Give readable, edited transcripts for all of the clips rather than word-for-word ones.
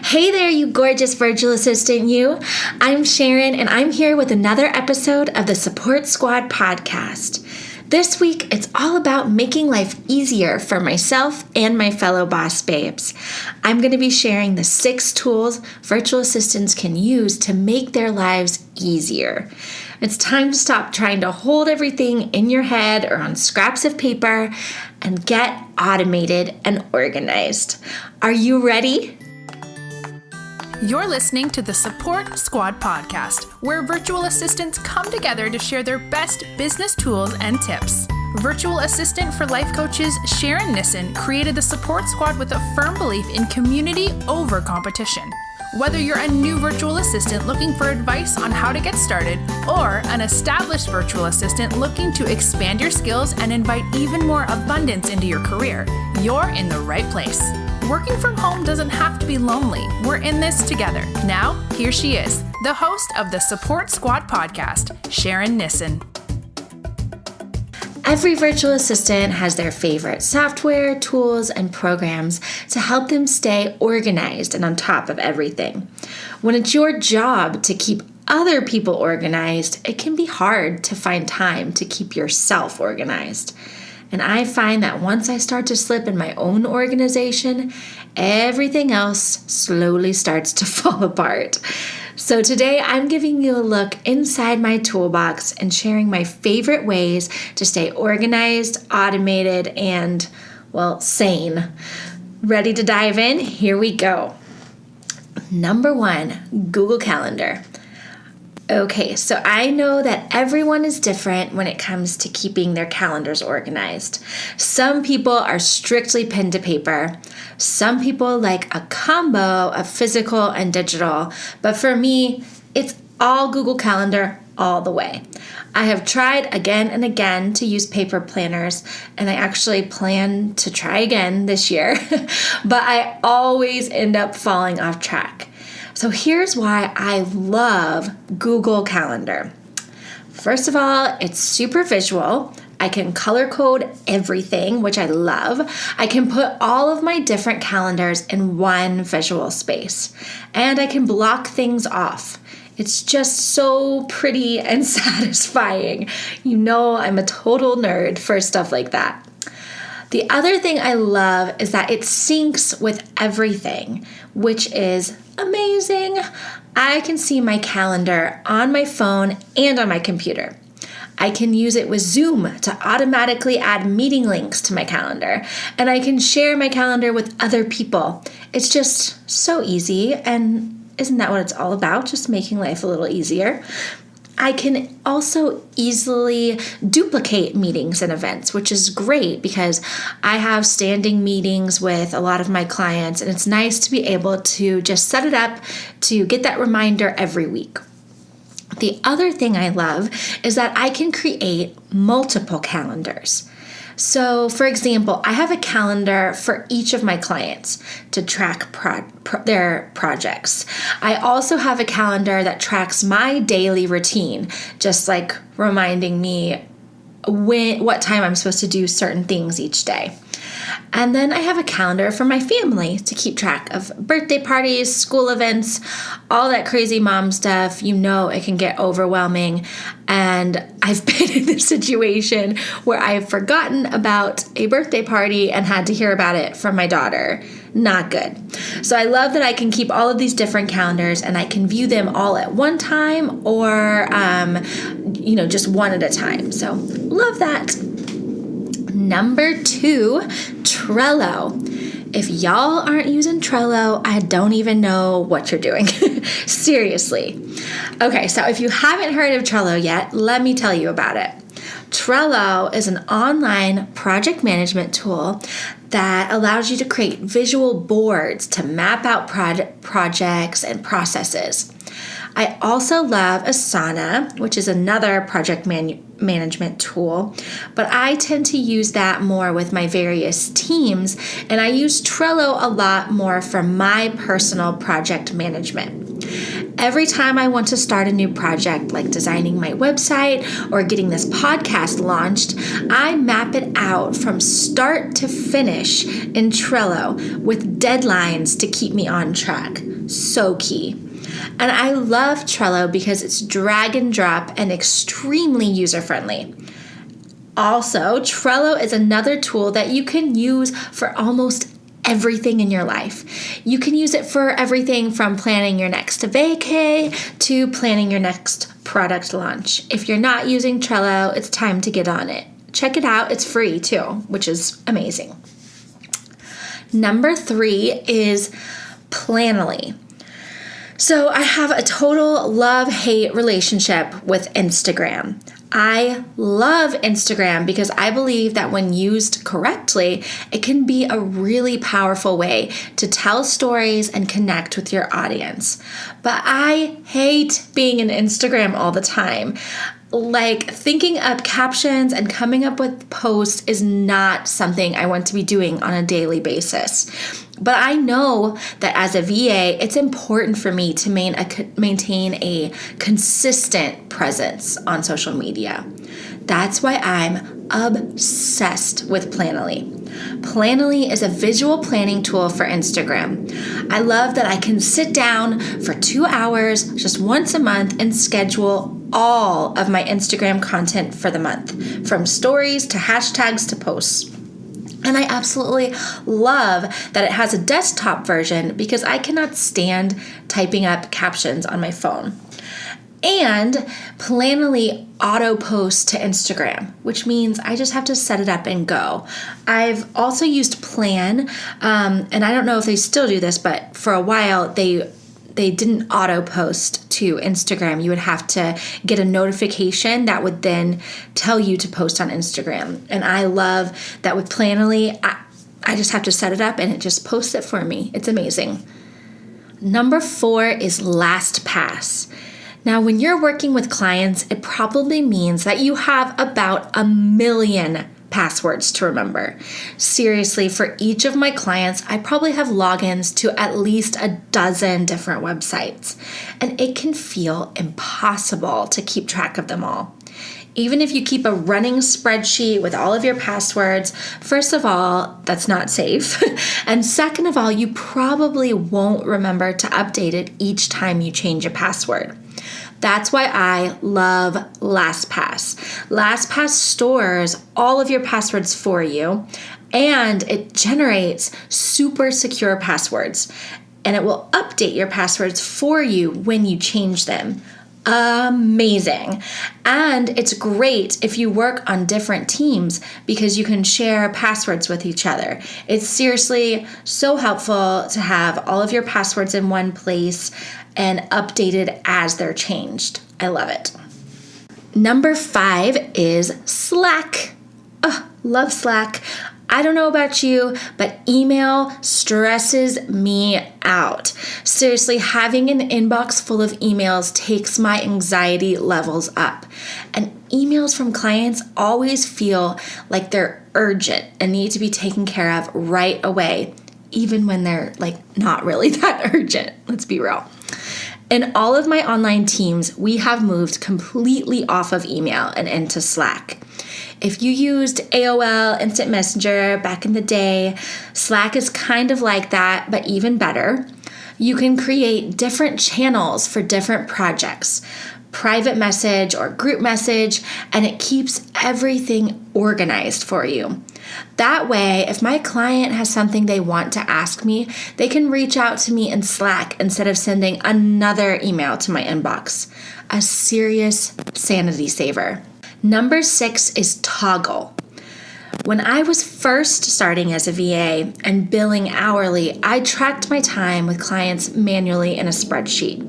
Hey there, you gorgeous virtual assistant, you. I'm Sharon, and I'm here with another episode of the Support Squad podcast. This week, it's all about making life easier for myself and my fellow boss babes. I'm going to be sharing the 6 tools virtual assistants can use to make their lives easier. It's time to stop trying to hold everything in your head or on scraps of paper and get automated and organized. Are you ready? You're listening to the Support Squad podcast, where virtual assistants come together to share their best business tools and tips. Virtual assistant for life coaches Sharon Nissen created the Support Squad with a firm belief in community over competition. Whether you're a new virtual assistant looking for advice on how to get started, or an established virtual assistant looking to expand your skills and invite even more abundance into your career, you're in the right place. Working from home doesn't have to be lonely. We're in this together. Now, here she is, the host of the Support Squad podcast, Sharon Nissen. Every virtual assistant has their favorite software, tools, and programs to help them stay organized and on top of everything. When it's your job to keep other people organized, it can be hard to find time to keep yourself organized. And I find that once I start to slip in my own organization, everything else slowly starts to fall apart. So today I'm giving you a look inside my toolbox and sharing my favorite ways to stay organized, automated, and, sane. Ready to dive in? Here we go. Number 1, Google Calendar. Okay, so I know that everyone is different when it comes to keeping their calendars organized. Some people are strictly pen to paper. Some people like a combo of physical and digital. But for me, it's all Google Calendar all the way. I have tried again and again to use paper planners, and I actually plan to try again this year, but I always end up falling off track. So here's why I love Google Calendar. First of all, it's super visual. I can color code everything, which I love. I can put all of my different calendars in one visual space, and I can block things off. It's just so pretty and satisfying. You know, I'm a total nerd for stuff like that. The other thing I love is that it syncs with everything, which is amazing. I can see my calendar on my phone and on my computer. I can use it with Zoom to automatically add meeting links to my calendar, and I can share my calendar with other people. It's just so easy, and isn't that what it's all about? Just making life a little easier. I can also easily duplicate meetings and events, which is great because I have standing meetings with a lot of my clients, and it's nice to be able to just set it up to get that reminder every week. The other thing I love is that I can create multiple calendars. So, for example, I have a calendar for each of my clients to track their projects. I also have a calendar that tracks my daily routine, just like reminding me what time I'm supposed to do certain things each day. And then I have a calendar for my family to keep track of birthday parties, school events, all that crazy mom stuff. You know, it can get overwhelming. And I've been in this situation where I've forgotten about a birthday party and had to hear about it from my daughter. Not good. So I love that I can keep all of these different calendars and I can view them all at one time or, just one at a time. So love that. Number 2, Trello. If y'all aren't using Trello, I don't even know what you're doing. Seriously. Okay, so if you haven't heard of Trello yet, let me tell you about it. Trello is an online project management tool that allows you to create visual boards to map out projects and processes. I also love Asana, which is another project management tool, but I tend to use that more with my various teams, and I use Trello a lot more for my personal project management. Every time I want to start a new project, like designing my website or getting this podcast launched, I map it out from start to finish in Trello with deadlines to keep me on track. so key. And I love Trello because it's drag and drop and extremely user-friendly. Also, Trello is another tool that you can use for almost everything in your life. You can use it for everything from planning your next vacay to planning your next product launch. If you're not using Trello, it's time to get on it. Check it out. It's free too, which is amazing. Number 3 is Planoly. So I have a total love-hate relationship with Instagram. I love Instagram because I believe that when used correctly, it can be a really powerful way to tell stories and connect with your audience. But I hate being in Instagram all the time. Like, thinking up captions and coming up with posts is not something I want to be doing on a daily basis. But I know that as a VA, it's important for me to maintain a consistent presence on social media. That's why I'm obsessed with Planoly. Planoly is a visual planning tool for Instagram. I love that I can sit down for 2 hours just once a month and schedule all of my Instagram content for the month, from stories to hashtags to posts. And I absolutely love that it has a desktop version because I cannot stand typing up captions on my phone. And Planoly auto posts to Instagram, which means I just have to set it up and go. I've also used Plan, and I don't know if they still do this, but for a while they didn't auto post to Instagram. You would have to get a notification that would then tell you to post on Instagram. And I love that with Planoly, I just have to set it up and it just posts it for me. It's amazing. Number 4 is LastPass. Now, when you're working with clients, it probably means that you have about 1 million passwords to remember. Seriously, for each of my clients, I probably have logins to at least 12 different websites, and it can feel impossible to keep track of them all. Even if you keep a running spreadsheet with all of your passwords, first of all, that's not safe. And second of all, you probably won't remember to update it each time you change a password. That's why I love LastPass. LastPass stores all of your passwords for you, and it generates super secure passwords, and it will update your passwords for you when you change them. Amazing. And it's great if you work on different teams because you can share passwords with each other. It's seriously so helpful to have all of your passwords in one place and updated as they're changed. I love it. Number 5 is Slack. Love Slack. I don't know about you, but email stresses me out. Seriously, having an inbox full of emails takes my anxiety levels up. And emails from clients always feel like they're urgent and need to be taken care of right away, even when they're not really that urgent. Let's be real. In all of my online teams, we have moved completely off of email and into Slack. If you used AOL Instant Messenger back in the day, Slack is kind of like that, but even better. You can create different channels for different projects, private message or group message, and it keeps everything organized for you. That way, if my client has something they want to ask me, they can reach out to me in Slack instead of sending another email to my inbox. A serious sanity saver. Number 6 is Toggle. When I was first starting as a VA and billing hourly, I tracked my time with clients manually in a spreadsheet.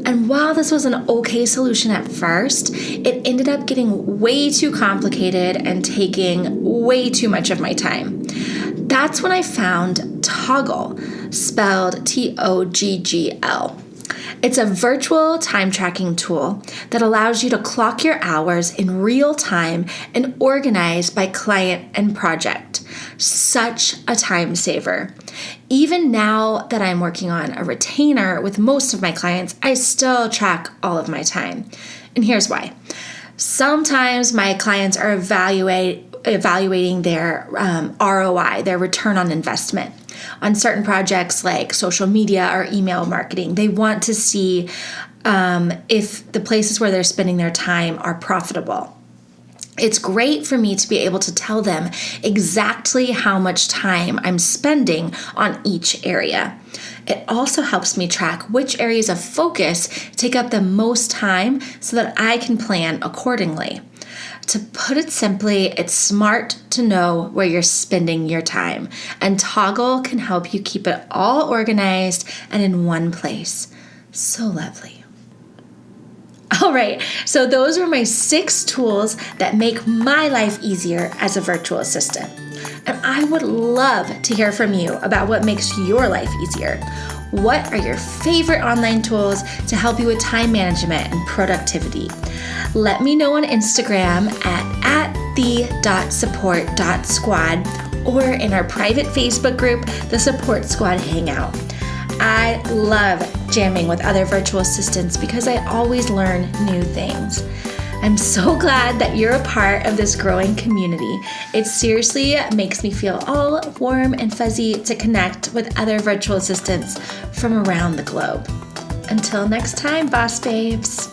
And while this was an okay solution at first, it ended up getting way too complicated and taking way too much of my time. That's when I found Toggle, spelled Toggl. It's a virtual time tracking tool that allows you to clock your hours in real time and organize by client and project. Such a time saver. Even now that I'm working on a retainer with most of my clients, I still track all of my time. And here's why. Sometimes my clients are evaluating their ROI, their return on investment. on certain projects like social media or email marketing. They want to see if the places where they're spending their time are profitable. It's great for me to be able to tell them exactly how much time I'm spending on each area. It also helps me track which areas of focus take up the most time so that I can plan accordingly. To put it simply, it's smart to know where you're spending your time, and Toggle can help you keep it all organized and in one place. So lovely. All right, so those were my 6 tools that make my life easier as a virtual assistant. And I would love to hear from you about what makes your life easier. What are your favorite online tools to help you with time management and productivity? Let me know on Instagram at the.support.squad or in our private Facebook group, the Support Squad Hangout. I love jamming with other virtual assistants because I always learn new things. I'm so glad that you're a part of this growing community. It seriously makes me feel all warm and fuzzy to connect with other virtual assistants from around the globe. Until next time, boss babes.